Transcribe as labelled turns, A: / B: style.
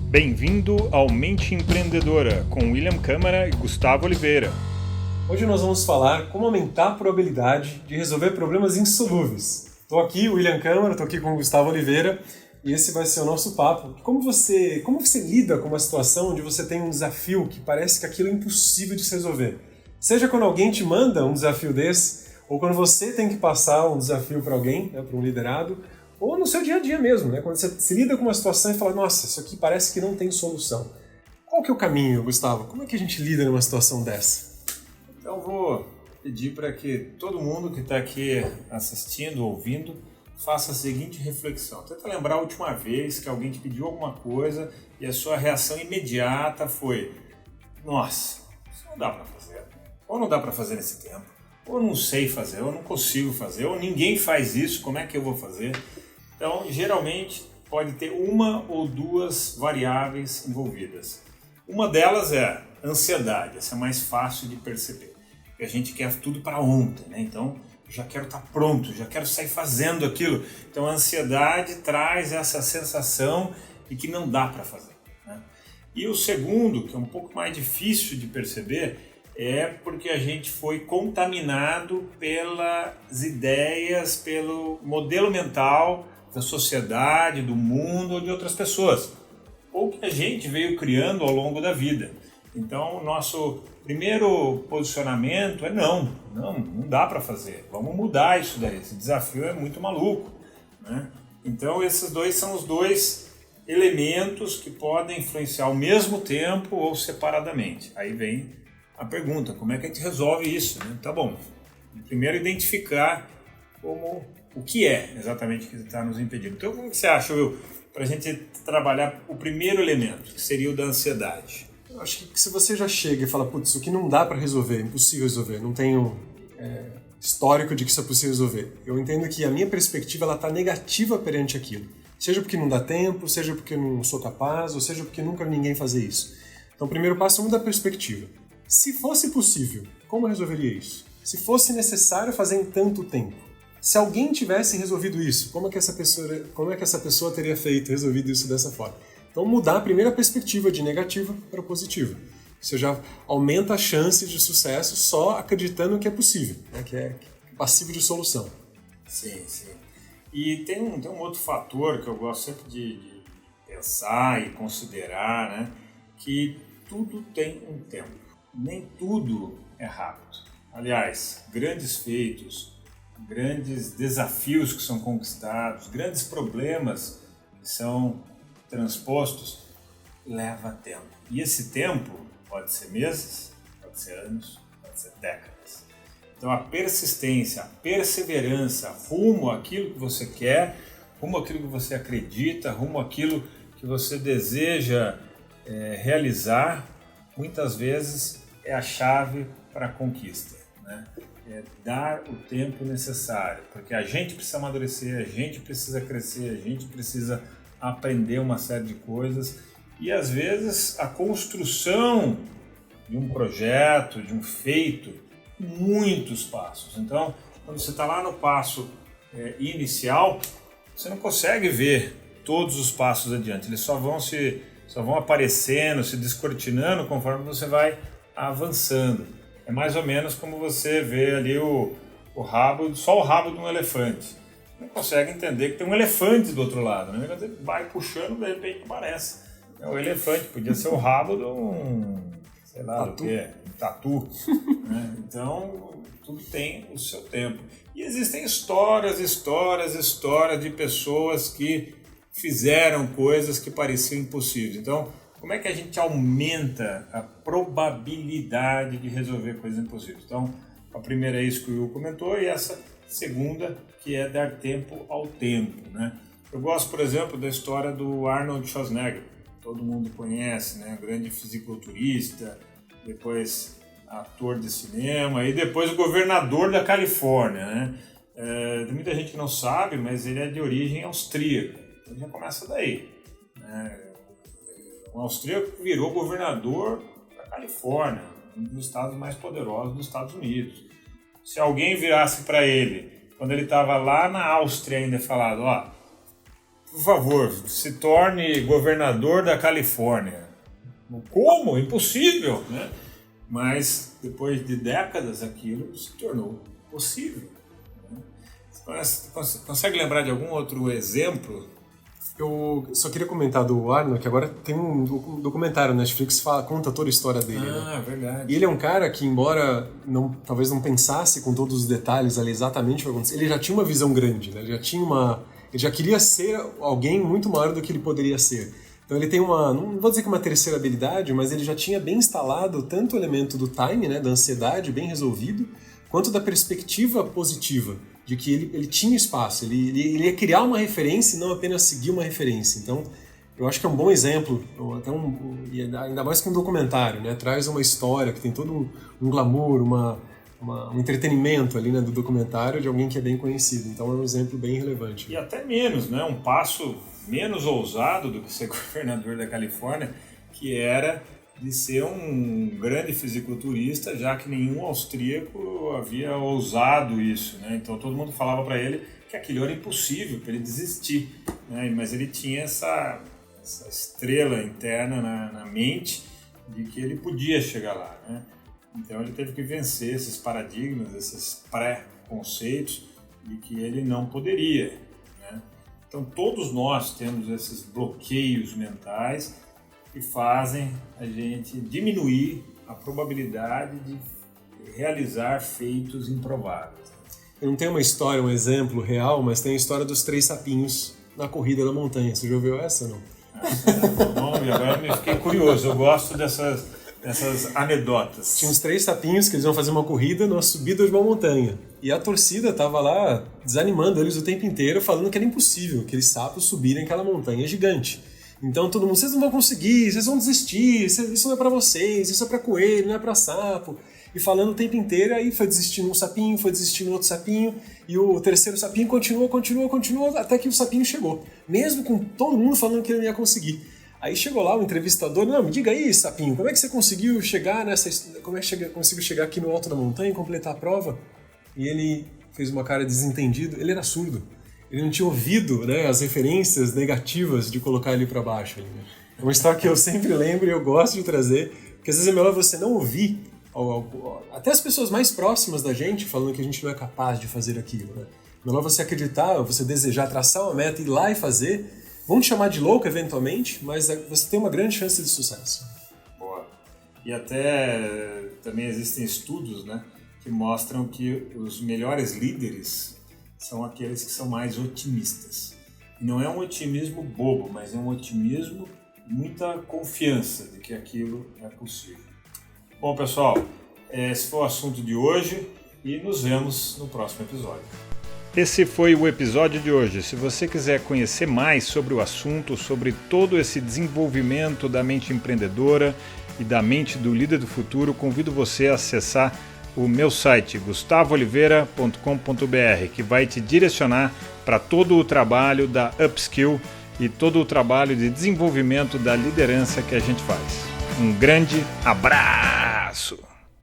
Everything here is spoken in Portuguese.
A: Bem-vindo ao Mente Empreendedora, com William Câmara e Gustavo Oliveira.
B: Hoje nós vamos falar como aumentar a probabilidade de resolver problemas insolúveis. Estou aqui, William Câmara, estou aqui com o Gustavo Oliveira, e esse vai ser o nosso papo. Como você lida com uma situação onde você tem um desafio que parece que aquilo é impossível de se resolver? Seja quando alguém te manda um desafio desse, ou quando você tem que passar um desafio para alguém, para um liderado, ou no seu dia a dia mesmo, né? Quando você se lida com uma situação e fala, nossa, isso aqui parece que não tem solução. Qual que é o caminho, Gustavo? Como é que a gente lida numa situação dessa?
C: Então vou pedir para que todo mundo que está aqui assistindo, ouvindo, faça a seguinte reflexão. Tenta lembrar a última vez que alguém te pediu alguma coisa e a sua reação imediata foi: nossa, isso não dá para fazer. Ou não dá para fazer nesse tempo. Ou não sei fazer, ou não consigo fazer, ou ninguém faz isso, como é que eu vou fazer? Então, geralmente, pode ter uma ou duas variáveis envolvidas. Uma delas é ansiedade, essa é mais fácil de perceber. A gente quer tudo para ontem, né? Então, já quero estar pronto, já quero sair fazendo aquilo. Então, a ansiedade traz essa sensação de que não dá para fazer, né? E o segundo, que é um pouco mais difícil de perceber, é porque a gente foi contaminado pelas ideias, pelo modelo mental da sociedade, do mundo ou de outras pessoas, ou que a gente veio criando ao longo da vida. Então, o nosso primeiro posicionamento é não dá para fazer, vamos mudar isso daí, esse desafio é muito maluco, né? Então, esses dois são os dois elementos que podem influenciar ao mesmo tempo ou separadamente. Aí vem a pergunta, como é que a gente resolve isso, né? Tá bom, primeiro identificar o que é exatamente que está nos impedindo. Então, como você acha, Will, para a gente trabalhar o primeiro elemento, que seria o da ansiedade?
B: Eu acho que se você já chega e fala, putz, isso aqui não dá para resolver, é impossível resolver, não tenho histórico de que isso é possível resolver. Eu entendo que a minha perspectiva está negativa perante aquilo. Seja porque não dá tempo, seja porque eu não sou capaz, ou seja porque nunca ninguém fazer isso. Então, o primeiro passo é mudar a perspectiva. Se fosse possível, como eu resolveria isso? Se fosse necessário fazer em tanto tempo? Se alguém tivesse resolvido isso, como é que essa pessoa teria resolvido isso dessa forma? Então, mudar a primeira perspectiva de negativa para positiva. Você já aumenta a chance de sucesso só acreditando que é possível, né? Que é passível de solução.
C: Sim. E tem um outro fator que eu gosto sempre de pensar e considerar, né? Que tudo tem um tempo. Nem tudo é rápido. Aliás, grandes feitos, grandes desafios que são conquistados, grandes problemas que são transpostos, leva tempo. E esse tempo pode ser meses, pode ser anos, pode ser décadas. Então a persistência, a perseverança rumo àquilo que você quer, rumo àquilo que você acredita, rumo àquilo que você deseja realizar, muitas vezes é a chave para a conquista, né? É dar o tempo necessário, porque a gente precisa amadurecer, a gente precisa crescer, a gente precisa aprender uma série de coisas e às vezes a construção de um projeto, de um feito, muitos passos. Então, quando você está lá no passo inicial, você não consegue ver todos os passos adiante, eles só vão aparecendo, se descortinando conforme você vai avançando. É mais ou menos como você vê ali só o rabo de um elefante. Não consegue entender que tem um elefante do outro lado, né? Você vai puxando, de repente aparece. O elefante podia ser o rabo de um, sei lá do que, um tatu, né? Então, tudo tem o seu tempo. E existem histórias de pessoas que fizeram coisas que pareciam impossíveis. Então, como é que a gente aumenta a probabilidade de resolver coisas impossíveis? Então, a primeira é isso que o Will comentou e essa segunda que é dar tempo ao tempo, né? Eu gosto, por exemplo, da história do Arnold Schwarzenegger. Todo mundo conhece, né? Grande fisiculturista, depois ator de cinema e depois o governador da Califórnia, né? Muita gente não sabe, mas ele é de origem austríaca. Então já começa daí, né? Um austríaco que virou governador da Califórnia, um dos estados mais poderosos dos Estados Unidos. Se alguém virasse para ele, quando ele estava lá na Áustria ainda, falado, por favor, se torne governador da Califórnia. Como? Impossível, né? Mas depois de décadas aquilo se tornou possível. Você consegue lembrar de algum outro exemplo?
B: Eu só queria comentar do Arnold, que agora tem um documentário na Netflix que conta toda a história dele. Né?
C: Verdade.
B: E ele é um cara que, embora talvez não pensasse com todos os detalhes ali exatamente o que vai acontecer, ele já tinha uma visão grande, né? Ele já queria ser alguém muito maior do que ele poderia ser. Então ele tem não vou dizer que uma terceira habilidade, mas ele já tinha bem instalado tanto o elemento do time, né, da ansiedade bem resolvido, quanto da perspectiva positiva, de que ele tinha espaço, ele ia criar uma referência e não apenas seguir uma referência. Então, eu acho que é um bom exemplo, ainda mais com um documentário, né? Traz uma história que tem todo um glamour, um entretenimento ali, né, do documentário de alguém que é bem conhecido. Então é um exemplo bem relevante.
C: E até menos, né? Um passo menos ousado do que ser governador da Califórnia, que era de ser um grande fisiculturista, já que nenhum austríaco havia ousado isso, né? Então todo mundo falava para ele que aquilo era impossível para ele desistir, né? Mas ele tinha essa estrela interna na mente de que ele podia chegar lá, né? Então ele teve que vencer esses paradigmas, esses pré-conceitos de que ele não poderia, né? Então todos nós temos esses bloqueios mentais que fazem a gente diminuir a probabilidade de realizar feitos improváveis.
B: Eu não tenho uma história, um exemplo real, mas tem a história dos 3 sapinhos na corrida da montanha. Você já ouviu essa ou não?
C: Agora eu fiquei curioso, eu gosto dessas anedotas.
B: Tinha uns 3 sapinhos que eles iam fazer uma corrida numa subida de uma montanha. E a torcida tava lá desanimando eles o tempo inteiro, falando que era impossível aqueles sapos subirem aquela montanha gigante. Então todo mundo, vocês não vão conseguir, vocês vão desistir, isso não é pra vocês, isso é pra coelho, não é pra sapo. E falando o tempo inteiro, aí foi desistindo um sapinho, foi desistindo outro sapinho, e o terceiro sapinho continuou, até que o sapinho chegou. Mesmo com todo mundo falando que ele não ia conseguir. Aí chegou lá o entrevistador, não, me diga aí, sapinho, como é que você conseguiu chegar conseguiu chegar aqui no alto da montanha e completar a prova? E ele fez uma cara de desentendido, ele era surdo. Ele não tinha ouvido, né, as referências negativas de colocar ele para baixo. Né? É uma história que eu sempre lembro e eu gosto de trazer, porque às vezes é melhor você não ouvir até as pessoas mais próximas da gente falando que a gente não é capaz de fazer aquilo. Né? Melhor você acreditar, você desejar traçar uma meta, ir lá e fazer. Vão te chamar de louco eventualmente, mas você tem uma grande chance de sucesso.
C: Boa. E até também existem estudos, né, que mostram que os melhores líderes são aqueles que são mais otimistas. E não é um otimismo bobo, mas é um otimismo, muita confiança de que aquilo é possível. Bom, pessoal, esse foi o assunto de hoje e nos vemos no próximo episódio.
A: Esse foi o episódio de hoje. Se você quiser conhecer mais sobre o assunto, sobre todo esse desenvolvimento da mente empreendedora e da mente do líder do futuro, convido você a acessar o meu site gustavooliveira.com.br, que vai te direcionar para todo o trabalho da Upskill e todo o trabalho de desenvolvimento da liderança que a gente faz. Um grande abraço!